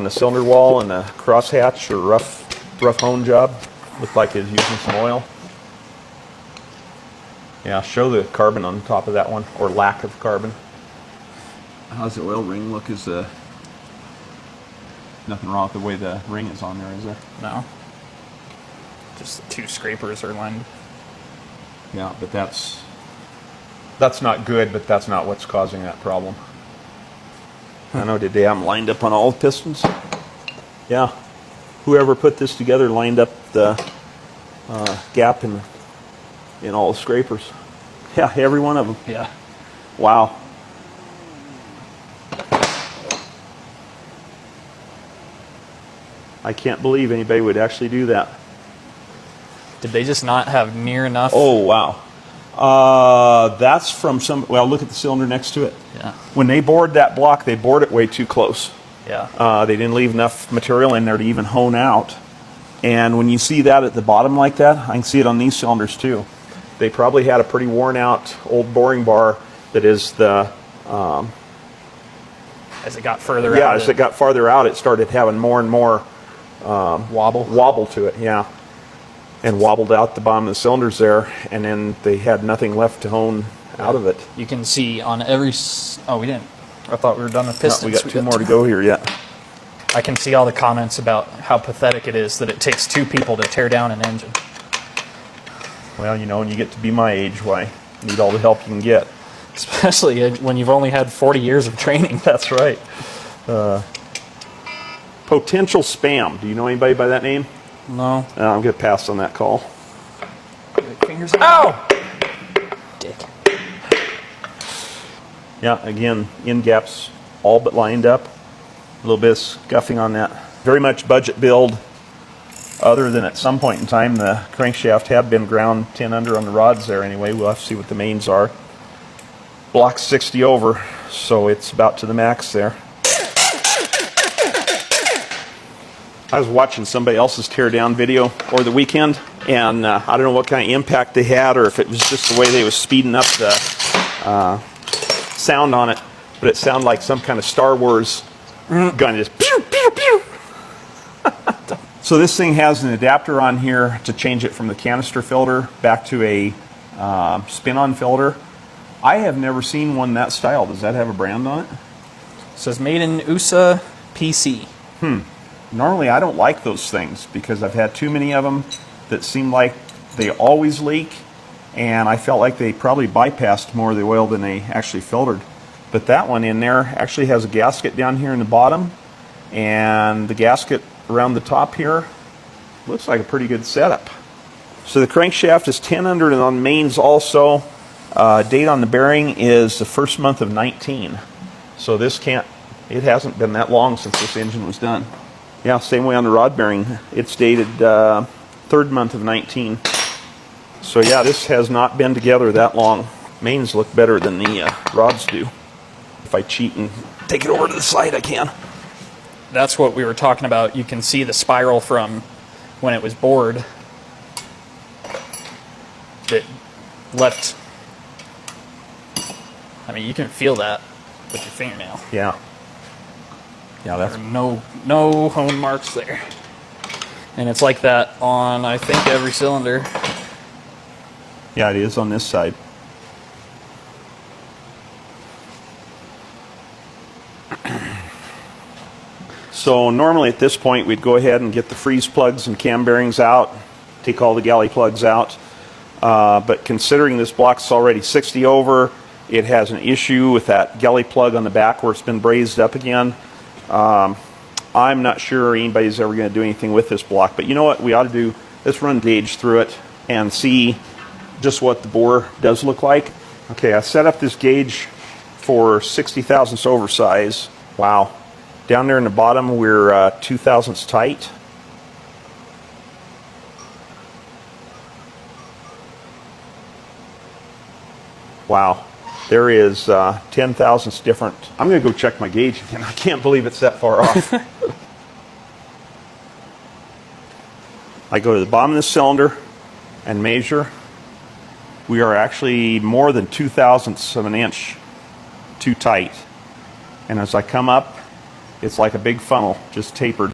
on the cylinder wall and the crosshatch or rough hone job. Looked like it was using some oil. Yeah, show the carbon on top of that one, or lack of carbon. How's the oil ring look? Is nothing wrong with the way the ring is on there, is there? No. Just the two scrapers are lined. Yeah, but that's not good, but that's not what's causing that problem. I know today I'm lined up on all the pistons. Yeah, whoever put this together lined up the gap in all the scrapers. Yeah, every one of them. Yeah. Wow. I can't believe anybody would actually do that. Did they just not have near enough? Oh, wow. That's from some, well, look at the cylinder next to it. Yeah. When they bored that block, they bored it way too close. Yeah. They didn't leave enough material in there to even hone out. And when you see that at the bottom like that, I can see it on these cylinders too. They probably had a pretty worn out old boring bar that is the... as it got further out. Yeah, as it got farther out, it started having more and more wobble to it, yeah. And wobbled out the bottom of the cylinders there, and then they had nothing left to hone out of it. You can see on every... Oh, we didn't. I thought we were done with pistons. No, we got two more to go here yet. I can see all the comments about how pathetic it is that it takes two people to tear down an engine. Well, you know, when you get to be my age, why? You need all the help you can get. Especially when you've only had 40 years of training. That's right. Potential spam. Do you know anybody by that name? No. I'm going to pass on that call. Fingers out. Ow! Dick. Yeah, again, end gaps all but lined up. A little bit of scuffing on that. Very much budget build, other than at some point in time the crankshaft had been ground 10 under on the rods there anyway. We'll have to see what the mains are. Block 60 over, so it's about to the max there. I was watching somebody else's teardown video over the weekend, and I don't know what kind of impact they had, or if it was just the way they was speeding up the sound on it, but it sounded like some kind of Star Wars gun, just pew, pew, pew. So this thing has an adapter on here to change it from the canister filter back to a spin-on filter. I have never seen one that style. Does that have a brand on it? It says made in USA PC. Normally I don't like those things because I've had too many of them that seem like they always leak, and I felt like they probably bypassed more of the oil than they actually filtered. But that one in there actually has a gasket down here in the bottom, and the gasket around the top here looks like a pretty good setup. So the crankshaft is 10 under and on mains also. Date on the bearing is the first month of 19. So it hasn't been that long since this engine was done. Yeah, same way on the rod bearing. It's dated third month of 19. So yeah, this has not been together that long. Mains look better than the rods do. If I cheat and take it over to the side, I can. That's what we were talking about. You can see the spiral from when it was bored that left. I mean, you can feel that with your fingernail. Yeah. Yeah, that's no hone marks there. And it's like that on, I think, every cylinder. Yeah, it is on this side. So normally at this point we'd go ahead and get the freeze plugs and cam bearings out, take all the galley plugs out. But considering this block's already 60 over, it has an issue with that galley plug on the back where it's been brazed up again. I'm not sure anybody's ever going to do anything with this block, but you know what we ought to do? Let's run gauge through it and see just what the bore does look like. Okay, I set up this gauge for 60 thousandths over size. Wow. Down there in the bottom we're 2 thousandths tight. Wow. There is 10 thousandths different. I'm going to go check my gauge again. I can't believe it's that far off. I go to the bottom of the cylinder and measure. We are actually more than 2 thousandths of an inch too tight. And as I come up, It's like a big funnel, just tapered.